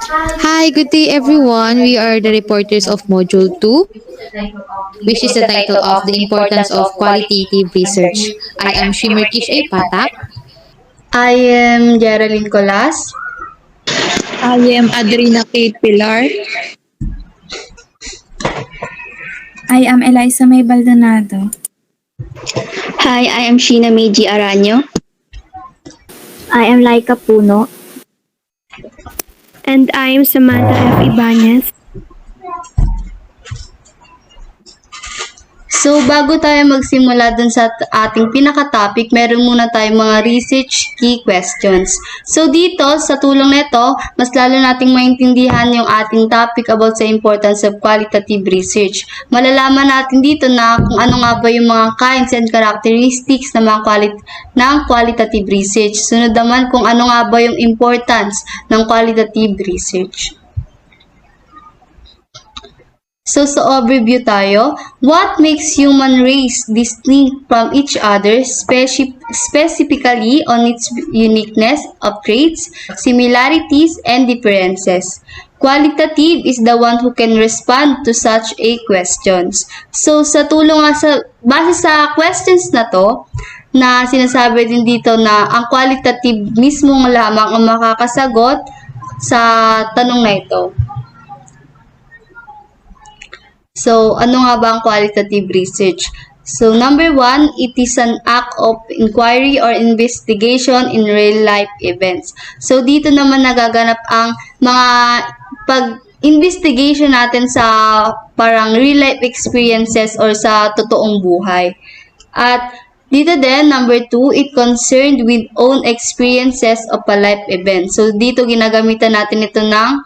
Hi, good day everyone. We are the reporters of Module 2, which is the title of The Importance of Qualitative Research. I am Shemyrrh Kish Patac. I am Geralyn Colas. I am Adrinah C. Pilar. I am Elaisa Mae Baldonado. Hi, I am Shiena Araño. I am Lyka Puno. And I am Samantha Ibañez. So, bago tayo magsimula dun sa ating pinaka-topic, meron muna tayong mga research key questions. So, dito, sa tulong nito, mas lalo nating maintindihan yung ating topic about sa importance of qualitative research. Malalaman natin dito na kung ano nga ba yung mga kinds and characteristics ng mga qualitative research. Sunod naman kung ano nga ba yung importance ng qualitative research. So, sa overview tayo, what makes human race distinct from each other, specifically on its uniqueness of traits, similarities, and differences? Qualitative is the one who can respond to such a questions. So, sa tulong base sa questions na to, na sinasabi din dito na ang qualitative mismong lamang ang makakasagot sa tanong na ito. So, ano nga ba ang qualitative research? So, number 1, it is an act of inquiry or investigation in real-life events. So, dito naman nagaganap ang mga pag-investigation natin sa parang real-life experiences or sa totoong buhay. At dito din, number 2, it concerned with own experiences of a life event. So, dito ginagamitan natin ito ng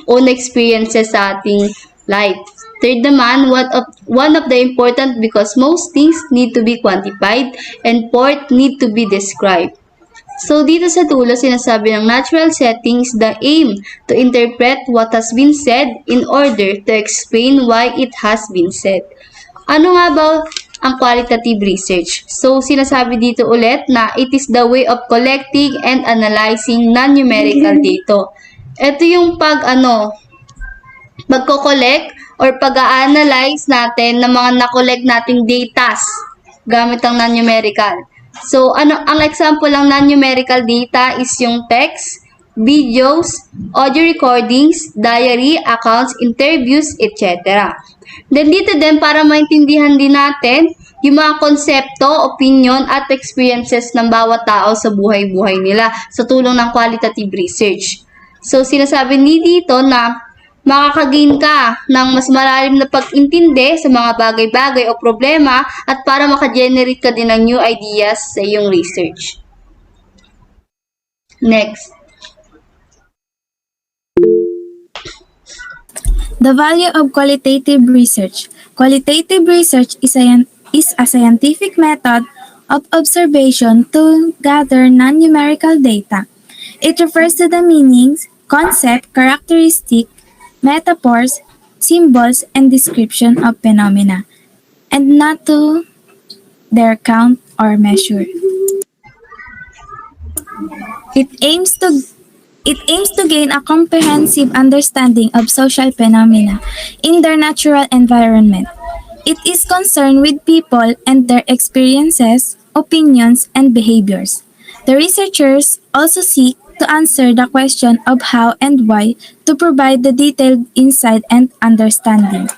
own experiences sa ating life. Third naman, one of the important because most things need to be quantified and fourth need to be described. So dito sa dulo, sinasabi ng natural settings, the aim to interpret what has been said in order to explain why it has been said. Ano nga ba ang qualitative research? So sinasabi dito ulit na it is the way of collecting and analyzing non-numerical data. Ito yung pagko-collect or pag-a-analyze natin ng mga na-collect nating data gamit ang non-numerical. So, ang example ng non-numerical data is yung text, videos, audio recordings, diary, accounts, interviews, etc. Then dito din, para maintindihan din natin yung mga konsepto, opinion, at experiences ng bawat tao sa buhay-buhay nila sa tulong ng qualitative research. So, sinasabi ni dito na makakagain ka ng mas malalim na pag-intindi sa mga bagay-bagay o problema at para maka-generate ka din ng new ideas sa iyong research. Next. The value of qualitative research. Qualitative research is a scientific method of observation to gather non-numerical data. It refers to the meanings, concept, characteristic, metaphors, symbols, and description of phenomena, and not to their count or measure. It aims to gain a comprehensive understanding of social phenomena in their natural environment. It is concerned with people and their experiences, opinions, and behaviors. The researchers also seek to answer the question of how and why to provide the detailed insight and understanding.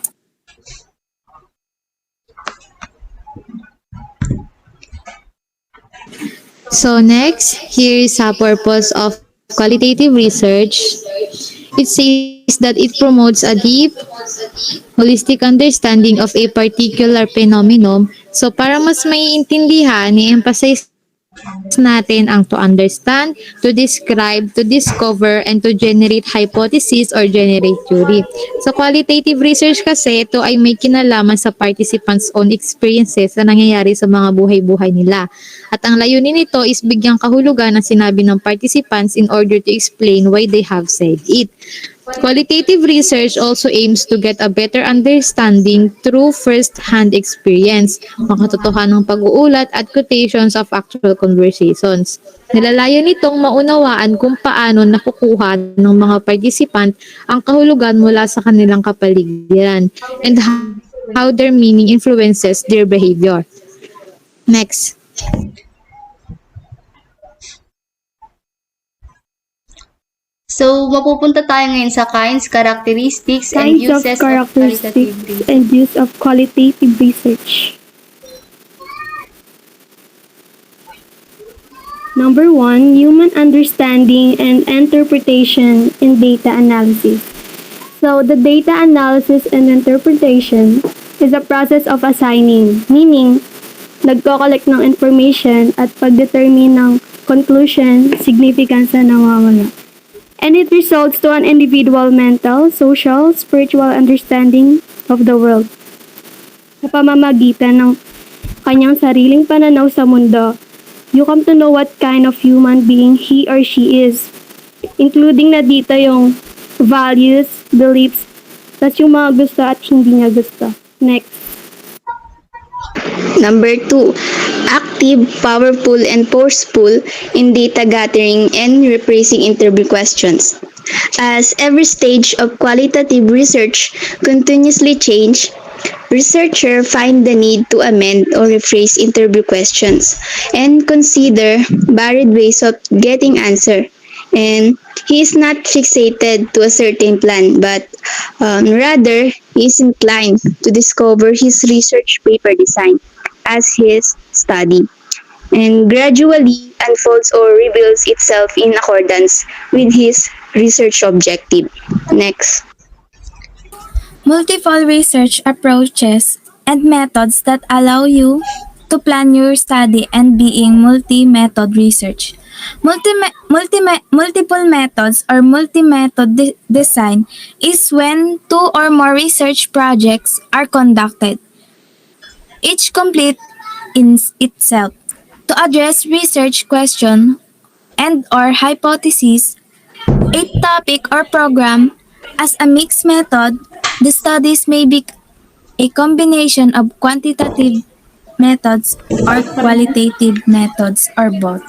So next, here is a purpose of qualitative research. It says that it promotes a deep, holistic understanding of a particular phenomenon. So para mas maiintindihan, i-emphasize natin ang to understand, to describe, to discover, and to generate hypothesis or generate theory. Sa qualitative research kasi, ito ay may kinalaman sa participants' own experiences na nangyayari sa mga buhay-buhay nila. At ang layunin nito is bigyang kahulugan ang sinabi ng participants in order to explain why they have said it. Qualitative research also aims to get a better understanding through first-hand experience, makatotohanang pag-uulat at quotations of actual conversations. Nilalayo nitong maunawaan kung paano nakukuha ng mga participant ang kahulugan mula sa kanilang kapaligiran and how their meaning influences their behavior. Next. So, mapupunta tayo ngayon sa kinds, characteristics, and Kinds of uses of characteristics qualitative research. and use of qualitative research. Number 1, human understanding and interpretation in data analysis. So, the data analysis and interpretation is a process of assigning, meaning, nagko-collect ng information at pag-determine ng conclusion, significance na nawawala. And it results to an individual mental, social, spiritual understanding of the world. Sa pamamagitan ng kanyang sariling pananaw sa mundo, you come to know what kind of human being he or she is. Including na dito yung values, beliefs, tas yung mga gusto at hindi niya gusto. Next. Number 2, active, powerful, and forceful in data gathering and rephrasing interview questions. As every stage of qualitative research continuously change, researchers find the need to amend or rephrase interview questions and consider varied ways of getting answer. And he is not fixated to a certain plan, but rather he is inclined to discover his research paper design as his study, and gradually unfolds or reveals itself in accordance with his research objective. Next. Multiple research approaches and methods that allow you to plan your study and being multi-method research. Multiple methods or multi-method design is when two or more research projects are conducted, each complete in itself, to address research question and or hypothesis, a topic or program. As a mixed method, the studies may be a combination of quantitative methods or qualitative methods or both.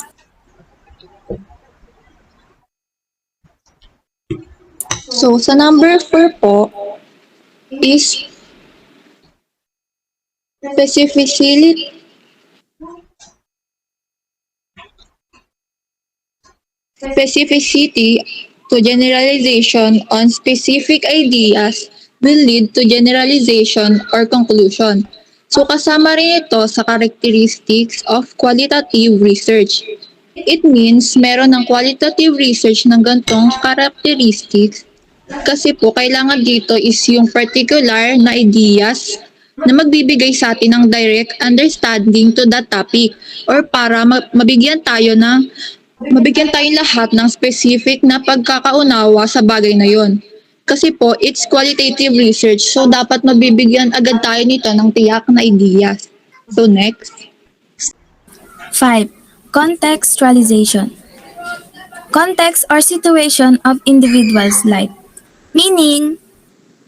So, sa number 4 po is specificity, specificity to generalization on specific ideas will lead to generalization or conclusion. So, kasama rin ito sa characteristics of qualitative research. It means meron ng qualitative research ng gantong characteristics kasi po kailangan dito is yung particular na ideas na magbibigay sa atin ng direct understanding to that topic or para mabigyan tayong lahat ng specific na pagkakaunawa sa bagay na yon. Kasi po, it's qualitative research, so dapat mabibigyan agad tayo nito ng tiyak na ideas. So next. 5. Contextualization. Context or situation of individual's life. Meaning,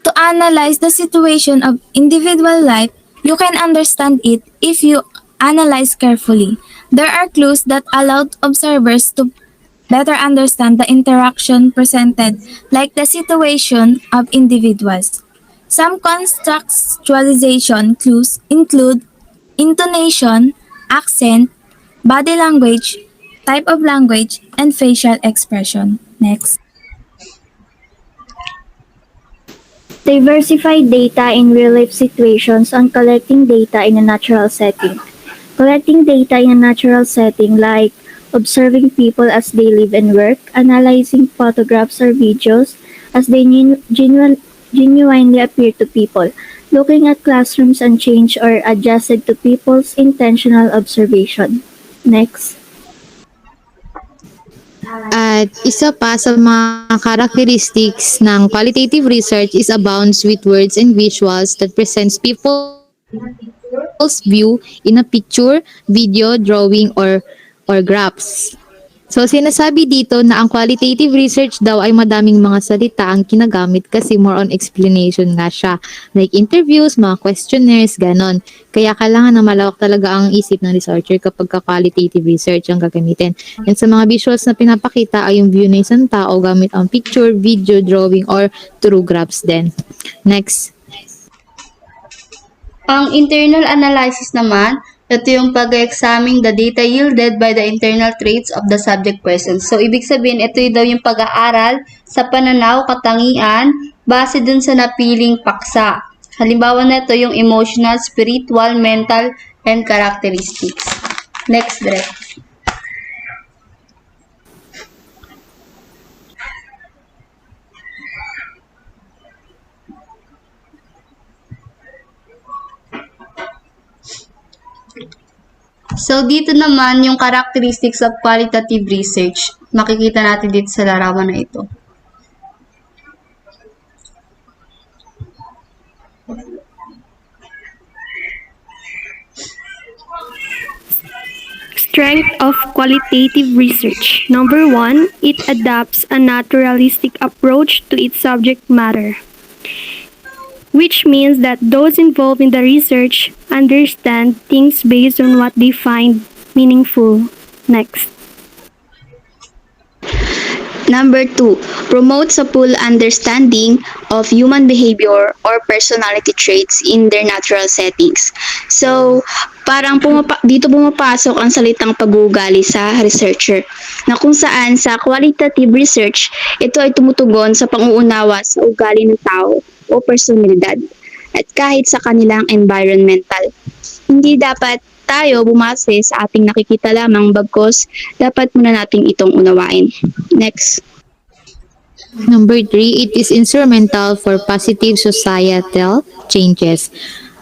to analyze the situation of individual life, you can understand it if you analyze carefully. There are clues that allow observers to better understand the interaction presented, like the situation of individuals. Some contextualization clues include intonation, accent, body language, type of language, and facial expression. Next. Diversify data in real-life situations on collecting data in a natural setting. Collecting data in a natural setting like observing people as they live and work, analyzing photographs or videos as they genuinely appear to people, looking at classrooms unchanged or adjusted to people's intentional observation. Next. At isa pa sa mga characteristics ng qualitative research is abounds with words and visuals that presents people's view in a picture, video, drawing, or graphs. So, sinasabi dito na ang qualitative research daw ay madaming mga salita ang ginagamit kasi more on explanation nga siya. Like interviews, mga questionnaires, ganon. Kaya kailangan na malawak talaga ang isip ng researcher kapag qualitative research ang gagamitin. And sa mga visuals na pinapakita ay yung view ng isang tao gamit ang picture, video, drawing, or through graphs din. Next. Ang internal analysis naman, ito yung pag-examine the data yielded by the internal traits of the subject person. So, ibig sabihin, ito daw yung pag-aaral sa pananaw, katangian, base dun sa napiling paksa. Halimbawa na ito yung emotional, spiritual, mental, and characteristics. Next, Direk. So, dito naman yung characteristics of qualitative research. Makikita natin dito sa larawan na ito. Strength of qualitative research. Number 1, it adopts a naturalistic approach to its subject matter, which means that those involved in the research understand things based on what they find meaningful. Next. Number 2, promotes a full understanding of human behavior or personality traits in their natural settings. So, parang dito pumapasok ang salitang pag-uugali sa researcher, na kung saan sa qualitative research, ito ay tumutugon sa pang-uunawa sa ugali ng tao o personalidad at kahit sa kanilang environmental. Hindi dapat tayo bumase sa ating nakikita lamang bagkos dapat muna nating itong unawain. Next. Number 3, it is instrumental for positive societal changes.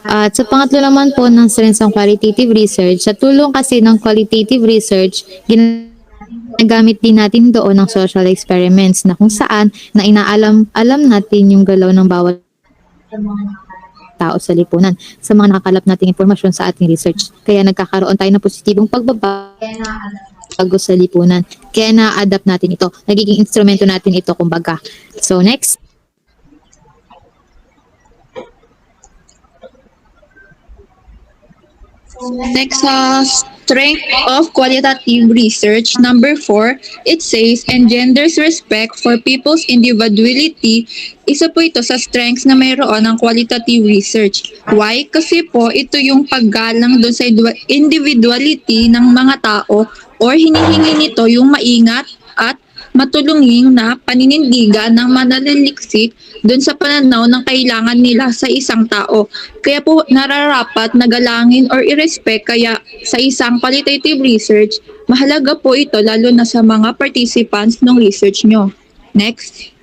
At sa pangatlo naman po ng strengths ng qualitative research, sa tulong kasi ng qualitative research, ginagamit din natin doon ng social experiments na kung saan na alam natin yung galaw ng bawat tao sa lipunan sa mga nakakalap nating impormasyon sa ating research. Kaya nagkakaroon tayo ng positibong pagbabago sa lipunan. Kaya na-adapt natin ito. Nagiging instrumento natin ito kumbaga. So next. Next, strength of qualitative research. Number 4, it says engenders respect for people's individuality. Isa po ito sa strengths na mayroon ng qualitative research. Why? Kasi po ito yung paggalang doon sa individuality ng mga tao or hinihingi nito yung maingat at matulungin na paninindigan ng mananaliksik doon sa pananaw ng kailangan nila sa isang tao. Kaya po nararapat na galangin or i-respect kaya sa isang qualitative research, mahalaga po ito lalo na sa mga participants ng research nyo. Next.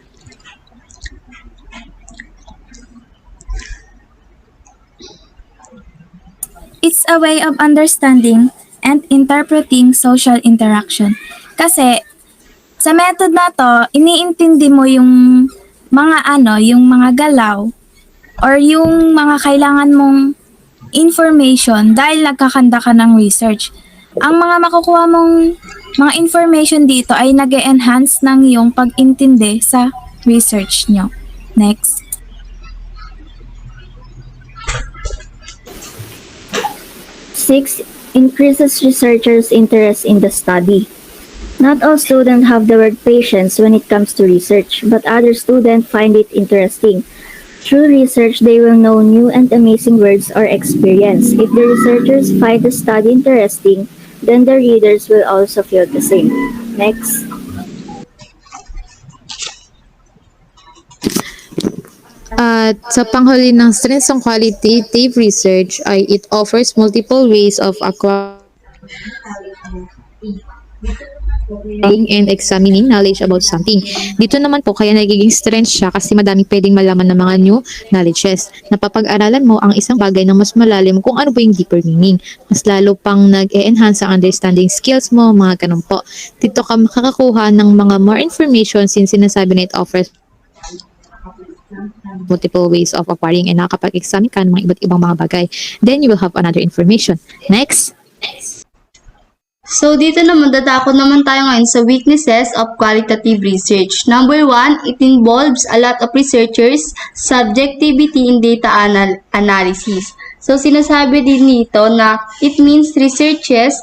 It's a way of understanding and interpreting social interaction. Kasi sa method na to, iniintindi mo yung yung mga galaw or yung mga kailangan mong information dahil nagkakanda ka ng research. Ang mga makukuha mong mga information dito ay nag-enhance ng iyong pag-intindi sa research nyo. Next. Six, increases researchers' interest in the study. Not all students have the word patience when it comes to research, but other students find it interesting. Through research, they will know new and amazing words or experience. If the researchers find the study interesting, then the readers will also feel the same. Next. At sa panghuli ng strengths ng qualitative research ay it offers multiple ways of acquiring and examining knowledge about something. Dito naman po kaya nagiging strength siya kasi madami pwedeng malaman ng mga new knowledges. Napapag-aralan mo ang isang bagay na mas malalim kung ano po yung deeper meaning. Mas lalo pang nag-e-enhance ang understanding skills mo, mga ganun po. Dito ka makakakuha ng mga more information since sinasabi na it offers multiple ways of acquiring and nakakapag-examine ka ng mga iba't ibang mga bagay. Then you will have another information. Next. So, dito naman, dadako naman tayo ngayon sa weaknesses of qualitative research. Number one, it involves a lot of researchers' subjectivity in data analysis. So, sinasabi din dito na it means researchers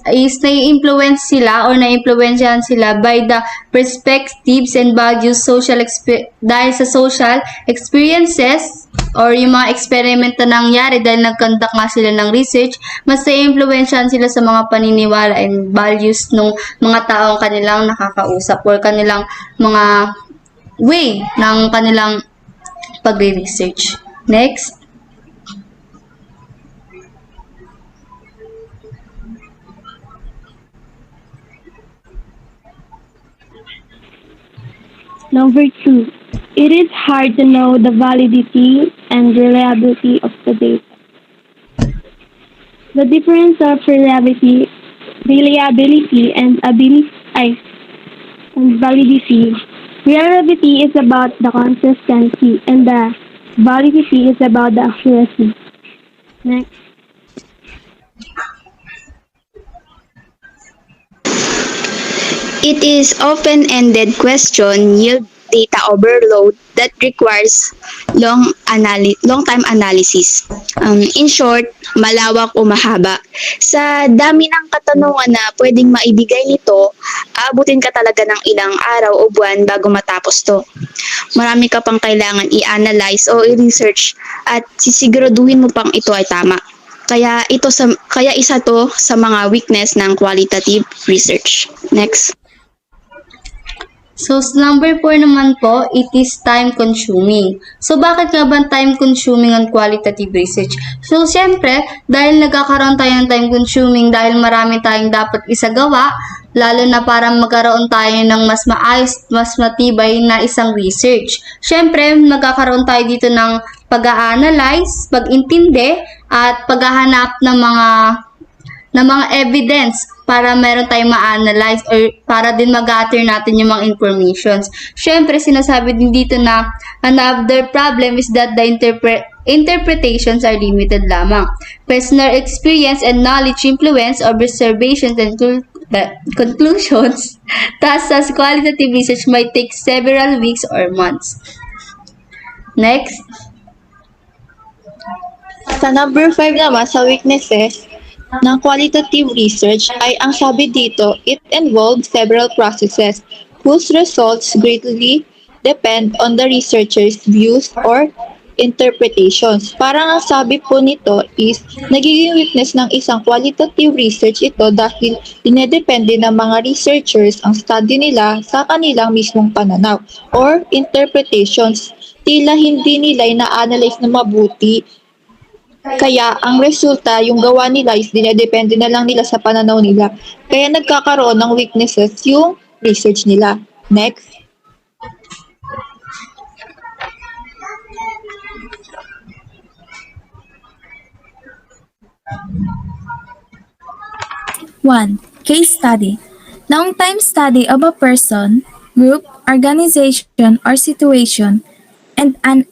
is nai-influence sila or na-influensyahan sila by the perspectives and values dahil sa social experiences or yung mga experiment na nangyari dahil nag-conduct nga sila ng research, mas na-influensyahan sila sa mga paniniwala and values ng mga taong kanilang nakakausap or kanilang mga way ng kanilang pagre-research. Next. Number 2, it is hard to know the validity and reliability of the data. The difference of reliability and validity. Reliability is about the consistency and the validity is about the accuracy. Next. It is open-ended question yield data overload that requires long-time analysis. In short, malawak o mahaba. Sa dami ng katanungan na pwedeng maibigay nito, aabutin ka talaga ng ilang araw o buwan bago matapos to. Marami ka pang kailangan i-analyze o i-research at sisiguraduhin mo pang ito ay tama. Kaya isa to sa mga weakness ng qualitative research. Next. So, number 4 naman po, it is time-consuming. So, bakit nga ba time-consuming ang qualitative research? So, syempre, dahil nagkakaroon tayo ng time-consuming, dahil marami tayong dapat isagawa, lalo na para magkaroon tayo ng mas maayos, mas matibay na isang research. Syempre, nagkakaroon tayo dito ng pag-a-analyze, pag-intindi, at paghahanap ng mga evidence para meron tayong ma-analyze or para din mag-gather natin yung mga informations. Siyempre, sinasabi din dito na another problem is that the interpretations are limited lamang. Personal experience and knowledge influence observations and conclusions. Thus, as qualitative research might take several weeks or months. Next. Sa number 5 naman, sa weaknesses ng qualitative research ay ang sabi dito, it involves several processes whose results greatly depend on the researcher's views or interpretations. Parang ang sabi po nito is, nagiging weakness ng isang qualitative research ito dahil dinedepende ng mga researchers ang study nila sa kanilang mismong pananaw or interpretations. Tila hindi nila ina-analyze na mabuti. Kaya ang resulta, yung gawa nila is dinedepende na lang nila sa pananaw nila. Kaya nagkakaroon ng weaknesses yung research nila. Next. One, case study. Long-time study of a person, group, organization, or situation, and an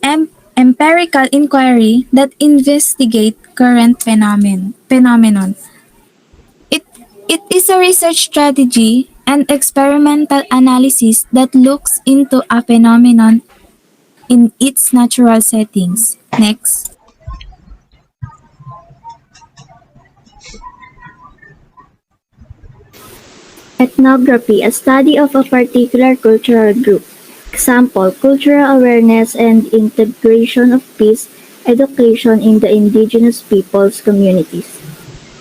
empirical inquiry that investigate current phenomenon. It is a research strategy and experimental analysis that looks into a phenomenon in its natural settings. Next. Ethnography, a study of a particular cultural group. Example, cultural awareness and integration of peace education in the indigenous peoples' communities.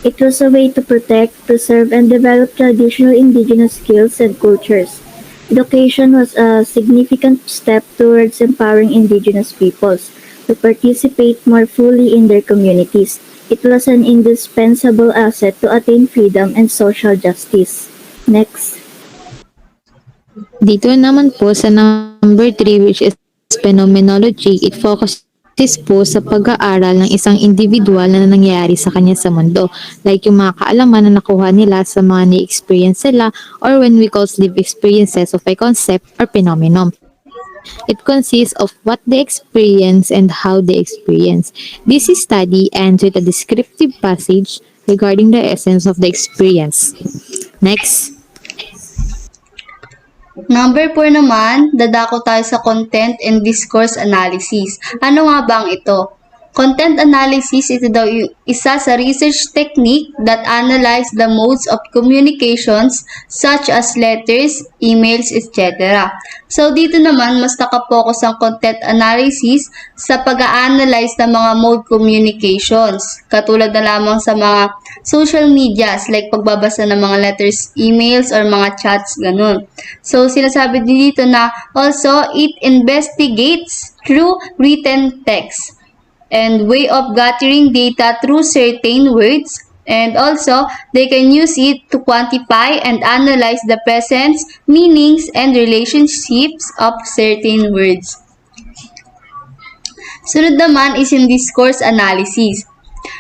It was a way to protect, preserve, and develop traditional indigenous skills and cultures. Education was a significant step towards empowering indigenous peoples to participate more fully in their communities. It was an indispensable asset to attain freedom and social justice. Next. Dito naman po sa number 3, which is phenomenology, it focuses po sa pag-aaral ng isang individual na nangyayari sa kanya sa mundo. Like yung mga kaalaman na nakuha nila sa mga ni-experience nila or when we call lived experiences of a concept or phenomenon. It consists of what they experience and how they experience. This study ends with a descriptive passage regarding the essence of the experience. Next. Number 4 naman, dadako tayo sa content and discourse analysis. Ano nga ba ang ito? Content analysis, ito daw yung isa sa research technique that analyze the modes of communications such as letters, emails, etc. So, dito naman, mas nakapokus ang content analysis sa pag-a-analyze ng mga mode communications. Katulad na lamang sa mga social medias, like pagbabasa ng mga letters, emails, or mga chats, ganun. So, sinasabi din dito na also, it investigates through written text and way of gathering data through certain words, and also they can use it to quantify and analyze the presence, meanings, and relationships of certain words. Sunod naman is yung discourse analysis.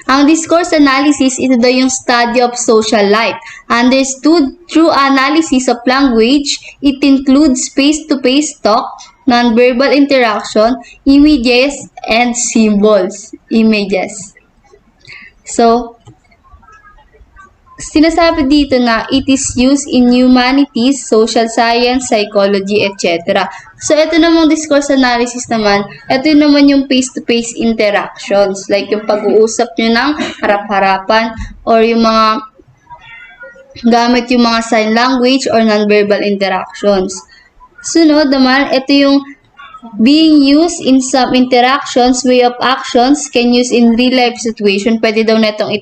Ang discourse analysis, ito daw yung study of social life. Understood through analysis of language, it includes face-to-face talk, non-verbal interaction, images, and symbols. Images. So, sinasabi dito na it is used in humanities, social science, psychology, etc. So, ito namang discourse analysis naman, ito naman yung face-to-face interactions, like yung pag-uusap nyo ng harap-harapan or yung mga gamit yung mga sign language or non-verbal interactions. Sunod naman, ito yung being used in some interactions, way of actions, can use in real life situation. Pwede daw natin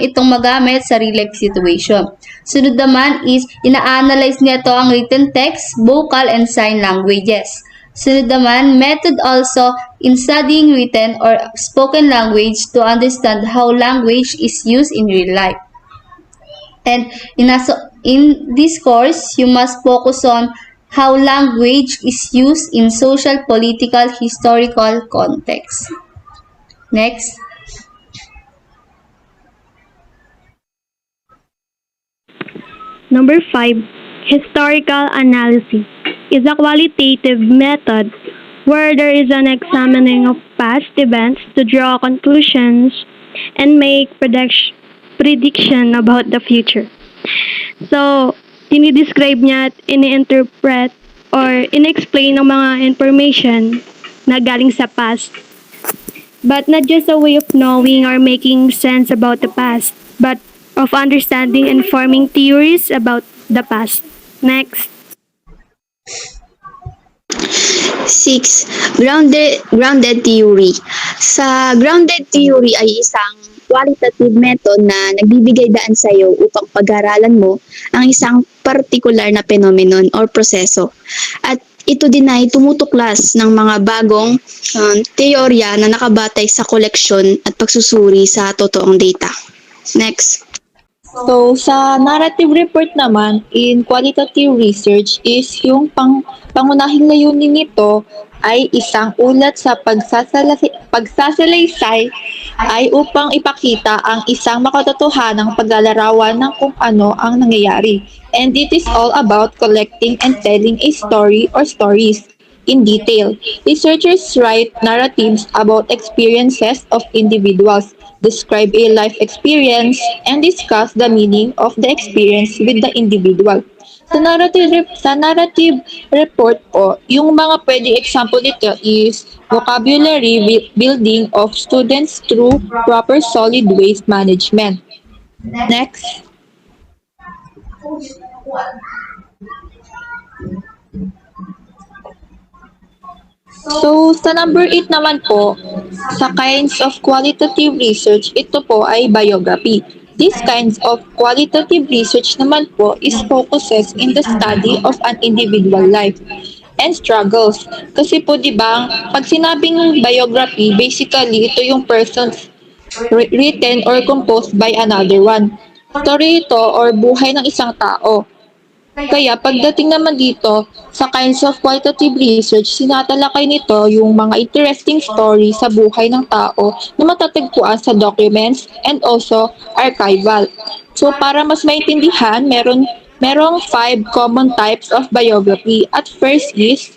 itong magamit sa real life situation. Sunod naman is, ina-analyze nito ang written text, vocal, and sign languages. Sunod naman, method also in studying written or spoken language to understand how language is used in real life. And in this course, you must focus on how language is used in social, political, historical context. Next. Number 5, historical analysis is a qualitative method where there is an examining of past events to draw conclusions and make prediction about the future. So, dinidescribe niya at ini-interpret or in-explain ng mga information na galing sa past. But not just a way of knowing or making sense about the past, but of understanding and forming theories about the past. Next. 6. Grounded theory. Sa grounded theory ay isang qualitative method na nagbibigay daan sa iyo upang pag-aralan mo ang isang particular na phenomenon or proseso. At ito din ay tumutuklas ng mga bagong teorya na nakabatay sa koleksyon at pagsusuri sa totoong data. Next. So, sa narrative report naman, in qualitative research is yung pangunahing layunin nito ay isang ulat sa pagsasalaysay ay upang ipakita ang isang makatotohanang paglalarawan ng kung ano ang nangyayari. And it is all about collecting and telling a story or stories in detail. Researchers write narratives about experiences of individuals, describe a life experience, and discuss the meaning of the experience with the individual. Sa narrative report po, yung mga pwede example dito is vocabulary building of students through proper solid waste management. Next. So, sa number 8 naman po, sa kinds of qualitative research, ito po ay biography. These kinds of qualitative research naman po is focuses in the study of an individual life and struggles. Kasi po, di ba, pag sinabing biography, basically, ito yung person's written or composed by another one. Story ito or buhay ng isang tao. Kaya pagdating naman dito sa kinds of qualitative research, sinatalakay nito yung mga interesting story sa buhay ng tao na matatagpuan sa documents and also archival. So para mas maintindihan, merong 5 common types of biography. At first is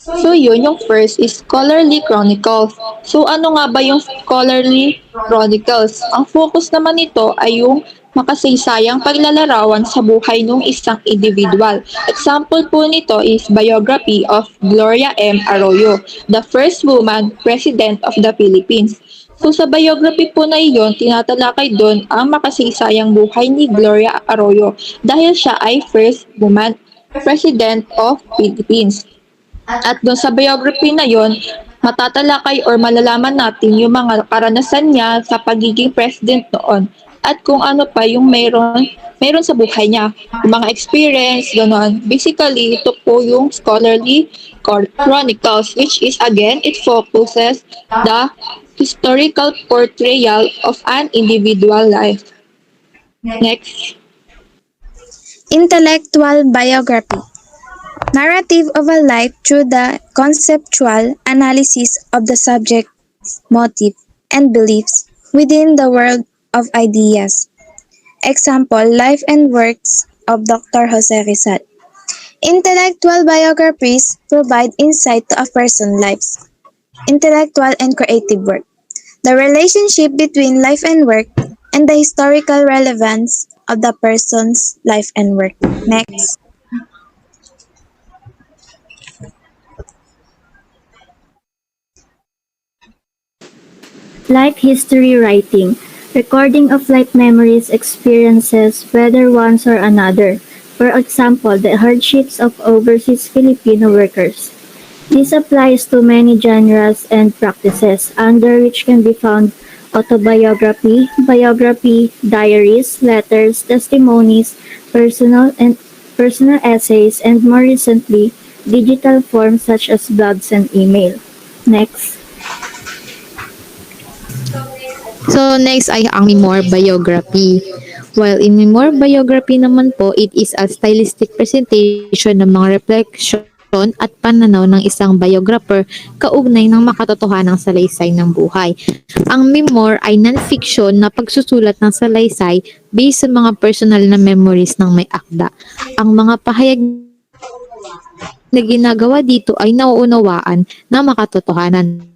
So yun, yung first is scholarly chronicles. So ano nga ba yung scholarly chronicles? Ang focus naman nito ay yung makasaysayang paglalarawan sa buhay ng isang individual. Example po nito is biography of Gloria M. Arroyo, the first woman president of the Philippines. So sa biography po na iyon, tinatalakay doon ang makasaysayang buhay ni Gloria Arroyo dahil siya ay first woman president of Philippines. At doon sa biography na yon, matatalakay or malalaman natin yung mga karanasan niya sa pagiging president noon at kung ano pa yung meron sa buhay niya, yung mga experience, gano'n. Basically, ito po yung scholarly chronicles, which is again, it focuses the historical portrayal of an individual life. Next. Intellectual biography. Narrative of a life through the conceptual analysis of the subject's motive and beliefs within the world of ideas. Example, Life and Works of Dr. Jose Rizal. Intellectual biographies provide insight to a person's life, intellectual and creative work, the relationship between life and work, and the historical relevance of the person's life and work. Next. Life history writing, recording of life memories, experiences, whether one's or another. For example, the hardships of overseas Filipino workers. This applies to many genres and practices, under which can be found autobiography, biography, diaries, letters, testimonies, personal essays, and more recently, digital forms such as blogs and email. Next. So next ay ang memoir biography. While in memoir biography naman po, it is a stylistic presentation ng mga reflection at pananaw ng isang biographer kaugnay ng makatotohanang salaysay ng buhay. Ang memoir ay non-fiction na pagsusulat ng salaysay based sa mga personal na memories ng may akda. Ang mga pahayag na ginagawa dito ay nauunawaan na makatotohanan.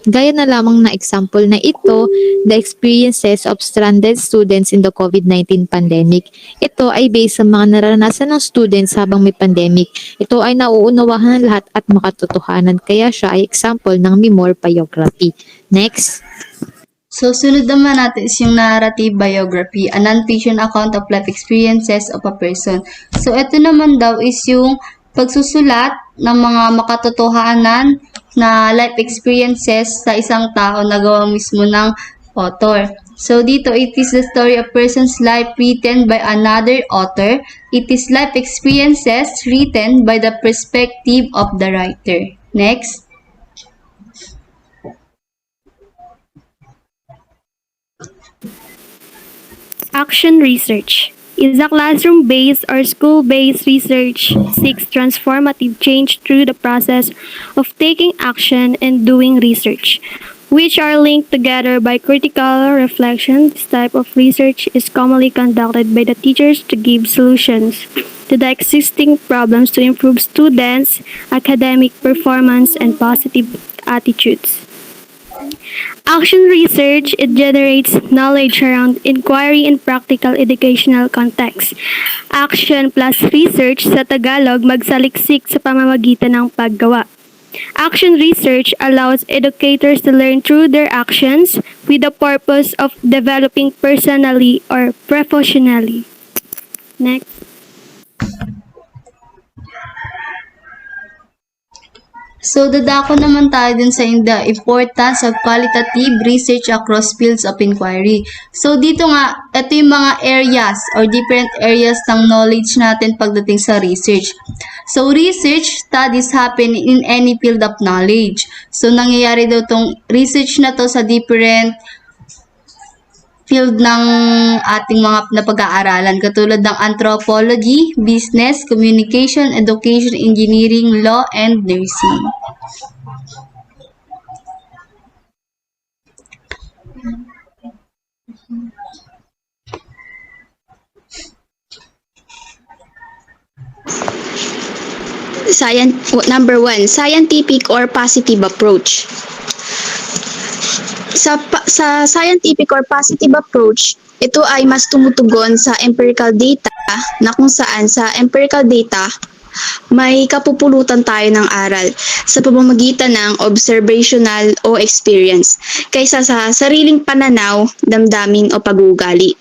Gaya na lamang na example na ito, the experiences of stranded students in the COVID-19 pandemic. Ito ay based sa mga naranasan ng students habang may pandemic. Ito ay nauunawahan ng lahat at makatotohanan, kaya siya ay example ng memoir biography. Next. So, sunod naman natin is yung narrative biography, a non-fiction account of life experiences of a person. So, ito naman daw is yung pagsusulat ng mga makatotohanan na life experiences sa isang tao na gawa mismo ng author. So, dito, it is the story of person's life written by another author. It is life experiences written by the perspective of the writer. Next. Action research is a classroom-based or school-based research seeks transformative change through the process of taking action and doing research, which are linked together by critical reflection. This type of research is commonly conducted by the teachers to give solutions to the existing problems to improve students' academic performance and positive attitudes. Action research, it generates knowledge around inquiry in practical educational context. Action plus research sa Tagalog magsaliksik sa pamamagitan ng paggawa. Action research allows educators to learn through their actions with the purpose of developing personally or professionally. Next. So, dadako naman tayo dun sa the importance of qualitative research across fields of inquiry. So, dito nga, ito yung mga areas or different areas ng knowledge natin pagdating sa research. So, research studies happen in any field of knowledge. So, nangyayari daw tong research na to sa different field ng ating mga napag-aaralan katulad ng anthropology, business, communication, education, engineering, law, and nursing. Number 1, scientific or positive approach. Sa scientific or positive approach, ito ay mas tumutugon sa empirical data na kung saan sa empirical data may kapupulutan tayo ng aral sa pamamagitan ng observational o experience kaysa sa sariling pananaw, damdamin o pag-uugali.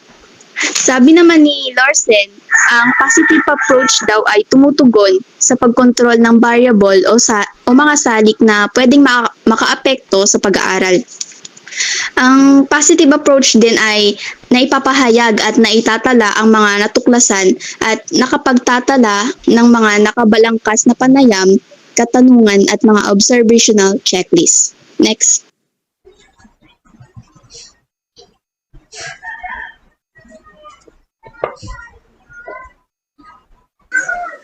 Sabi naman ni Larsen, ang positive approach daw ay tumutugon sa pagkontrol ng variable o mga salik na pwedeng makaapekto sa pag-aaral. Ang positive approach din ay naipapahayag at naitatala ang mga natuklasan at nakapagtatala ng mga nakabalangkas na panayam, katanungan at mga observational checklist. Next.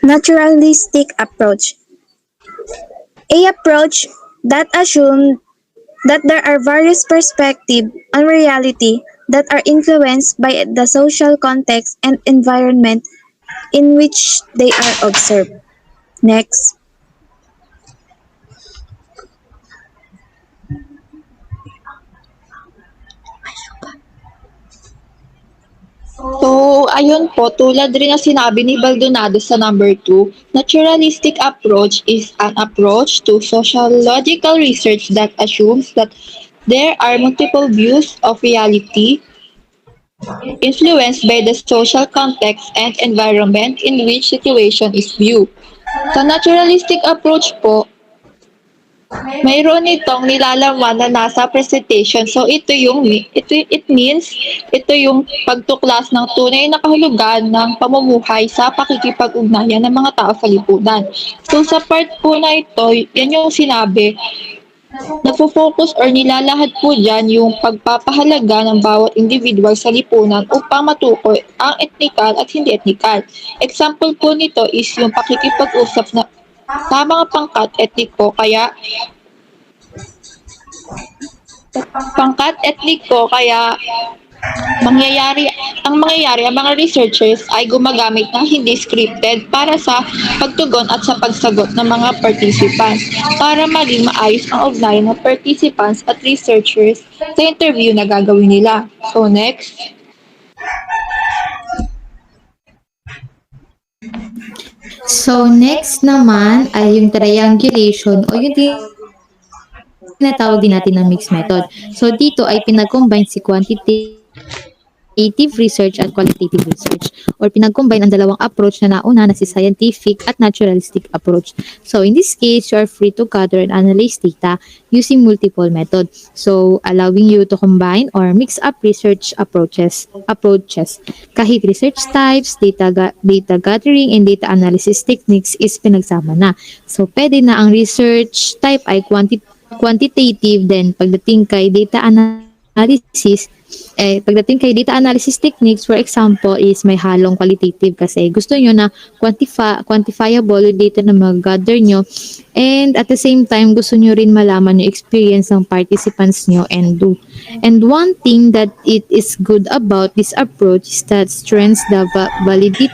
Naturalistic approach. A approach that assumes that there are various perspectives on reality that are influenced by the social context and environment in which they are observed. Next. So, ayun po, tulad rin na sinabi ni Baldonado sa number 2, naturalistic approach is an approach to sociological research that assumes that there are multiple views of reality influenced by the social context and environment in which situation is viewed. Sa naturalistic approach po, mayroon itong nilalaman na nasa presentation. So it means ito yung pagtuklas ng tunay na kahulugan ng pamumuhay sa pakikipag-ugnayan ng mga tao sa lipunan. So sa part po na ito, yan yung sinabi, nagfo-focus or nilalahad po dyan yung pagpapahalaga ng bawat individual sa lipunan upang matukoy ang etnikal at hindi etnikal. Example po nito is yung pakikipag-usap na sa mga pangkat etniko kaya mangyayari ang mga researchers ay gumagamit ng hindi scripted para sa pagtugon at sa pagsagot ng mga participants para maging maayos ang ugnayan ng participants at researchers sa interview na gagawin nila. So next. So, next naman ay yung triangulation o yung tinatawag din natin na mixed method. So, dito ay pinag-combine si quantitative research at qualitative research or pinag-combine ang dalawang approach na nauna na si scientific at naturalistic approach. So, in this case, you are free to gather and analyze data using multiple methods. So, allowing you to combine or mix up research approaches. Kahit research types, data gathering, and data analysis techniques is pinagsama na. So, pwede na ang research type ay quantitative, then pagdating kay data analysis techniques, for example, is may halong qualitative kasi gusto nyo na quantifiable yung data na mag-gather nyo, and at the same time, gusto nyo rin malaman yung experience ng participants nyo and do. And one thing that it is good about this approach is that strengthens the validity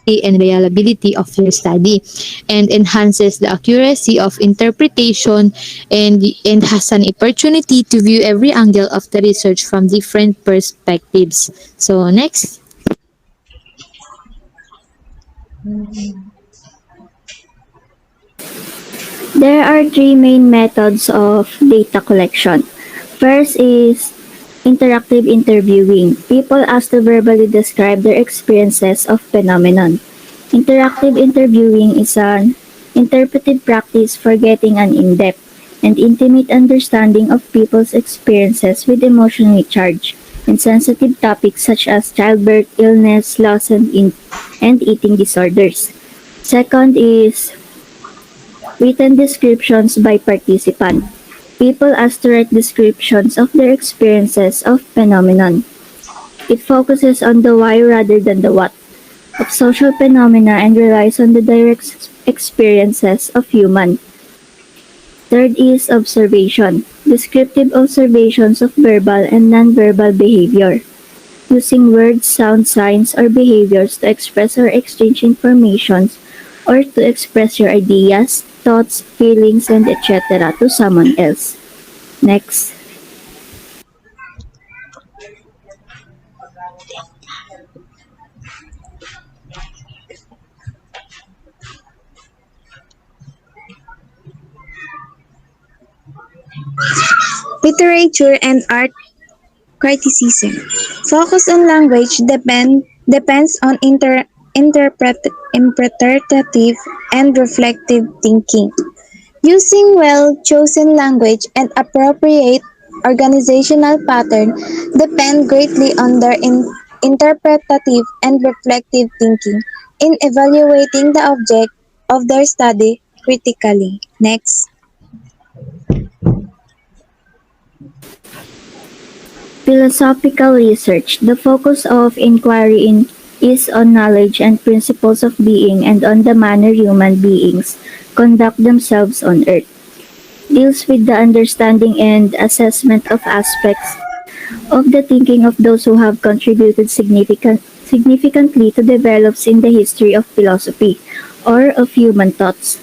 and reliability of your study and enhances the accuracy of interpretation and has an opportunity to view every angle of the research from different perspectives. So next. There are three main methods of data collection. First is interactive interviewing. People asked to verbally describe their experiences of phenomenon. Interactive interviewing is an interpretive practice for getting an in-depth and intimate understanding of people's experiences with emotionally charged and sensitive topics such as childbirth, illness, loss, and eating disorders. Second is written descriptions by participant. People asked to write descriptions of their experiences of phenomenon. It focuses on the why rather than the what of social phenomena and relies on the direct experiences of human. Third is observation. Descriptive observations of verbal and non-verbal behavior. Using words, sound, signs, or behaviors to express or exchange information or to express your ideas, thoughts, feelings, and etc. to someone else. Next. Literature and art criticism. Focus on language depends on interpretative and reflective thinking. Using well-chosen language and appropriate organizational pattern depend greatly on their interpretative and reflective thinking in evaluating the object of their study critically. Next. Philosophical research. The focus of inquiry is on knowledge and principles of being and on the manner human beings conduct themselves on earth. Deals with the understanding and assessment of aspects of the thinking of those who have contributed significantly to develops in the history of philosophy or of human thoughts.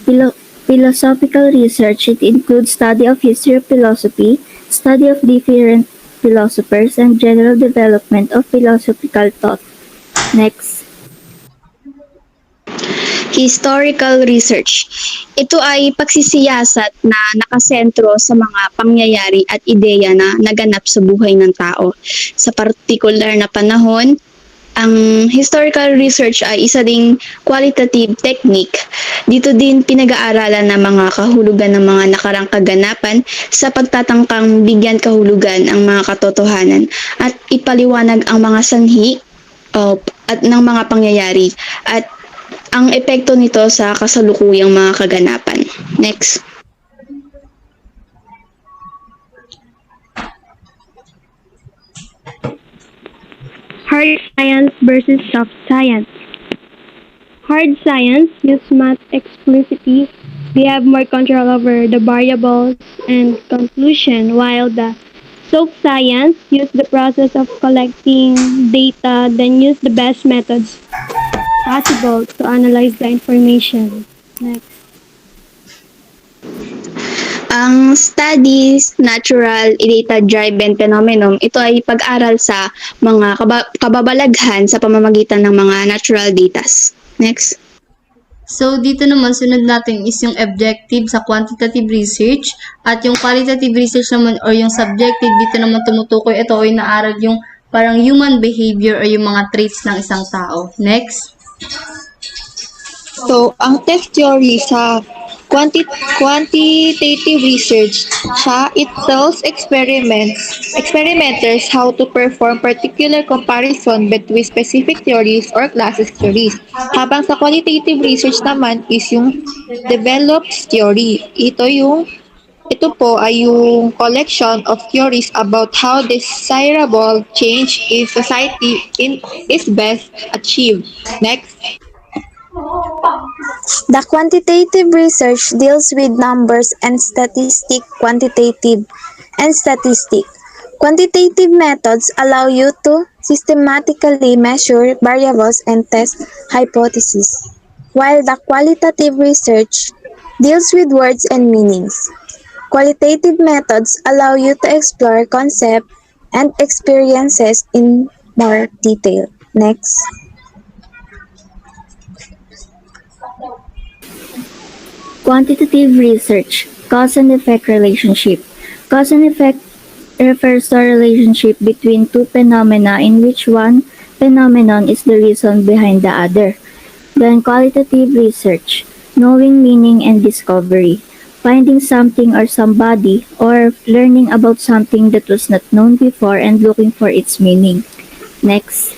Philo- Philosophical research, it includes study of history of philosophy, study of different philosophers, and general development of philosophical thought. Next. Historical research. Ito ay pagsisiyasat na nakasentro sa mga pangyayari at ideya na naganap sa buhay ng tao. Sa partikular na panahon, ang historical research ay isa ding qualitative technique. Dito din pinag-aaralan ng mga kahulugan ng mga nakarang kaganapan sa pagtatangkang bigyan kahulugan ang mga katotohanan at ipaliwanag ang mga sanhi at ng mga pangyayari at ang epekto nito sa kasalukuyang mga kaganapan. Next. Hard science versus soft science. Hard science use math explicitly. They have more control over the variables and conclusion, while the soft science use the process of collecting data, then use the best methods possible to analyze the information. Next. Ang studies, natural, data-driven phenomenon, ito ay pag-aral sa mga kababalaghan sa pamamagitan ng mga natural datas. Next. So, dito naman, sunod natin is yung objective sa quantitative research at yung qualitative research naman or yung subjective, dito naman tumutukoy ito o inaaral yung parang human behavior o yung mga traits ng isang tao. Next. So, ang test theory sa quantitative research, it tells experimenters how to perform particular comparison between specific theories or classes theories. Habang sa qualitative research naman is yung developed theory. Ito po ay yung collection of theories about how desirable change in society is best achieved. Next. The quantitative research deals with numbers and statistic. Quantitative methods allow you to systematically measure variables and test hypotheses, while the qualitative research deals with words and meanings. Qualitative methods allow you to explore concepts and experiences in more detail. Next. Quantitative research, cause and effect relationship. Cause and effect refers to a relationship between two phenomena in which one phenomenon is the reason behind the other. Then qualitative research, knowing meaning and discovery, finding something or somebody, or learning about something that was not known before and looking for its meaning. Next.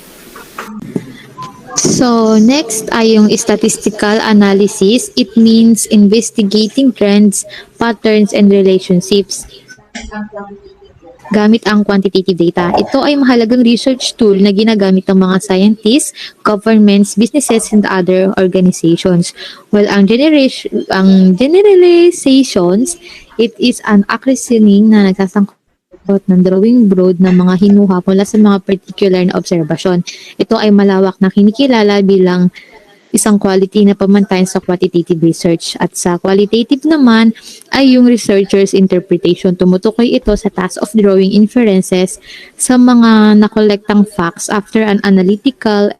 So, next ay yung statistical analysis. It means investigating trends, patterns, and relationships gamit ang quantitative data. Ito ay mahalagang research tool na ginagamit ng mga scientists, governments, businesses, and other organizations. While ang generalizations, it is an reasoning na nagsasangkot ng drawing broad ng mga hinuha mula sa mga particular na obserbasyon. Ito ay malawak na kinikilala bilang isang quality na pamantayan sa quantitative research. At sa qualitative naman ay yung researcher's interpretation. Tumutukoy ito sa task of drawing inferences sa mga nakolektang facts after an analytical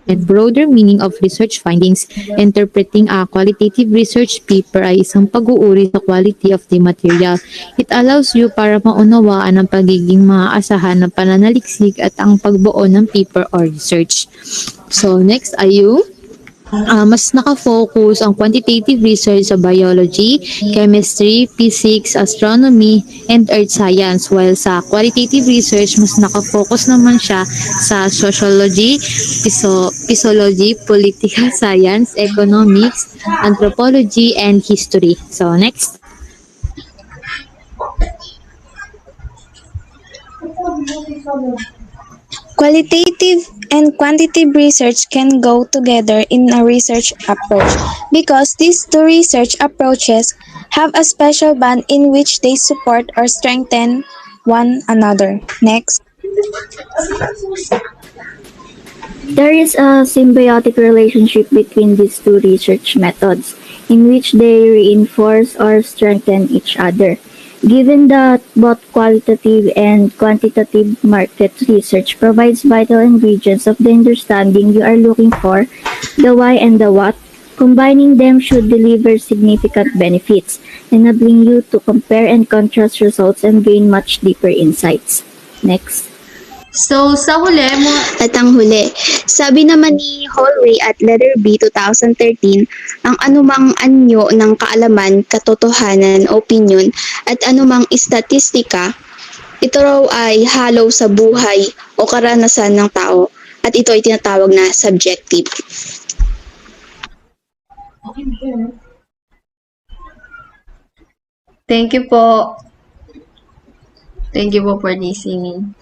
and broader meaning of research findings. Interpreting a qualitative research paper ay isang pag-uuri sa quality of the material. It allows you para maunawaan ang pagiging maaasahan ng pananaliksik at ang pagbuo ng paper or research. So next ay yung mas nakafocus ang quantitative research sa biology, chemistry, physics, astronomy, and earth science. While sa qualitative research, mas nakafocus naman siya sa sociology, physiology, political science, economics, anthropology, and history. So next. Qualitative and quantitative research can go together in a research approach because these two research approaches have a special bond in which they support or strengthen one another. Next. There is a symbiotic relationship between these two research methods, in which they reinforce or strengthen each other. Given that both qualitative and quantitative market research provides vital ingredients of the understanding you are looking for, the why and the what, combining them should deliver significant benefits, enabling you to compare and contrast results and gain much deeper insights. Next. So, sa huli, At ang huli, sabi naman ni Hallway at Letter B 2013, ang anumang anyo ng kaalaman, katotohanan, opinion, at anumang istatistika, ito raw ay halaw sa buhay o karanasan ng tao at ito ay tinatawag na subjective. thank you po. Thank you po for listening.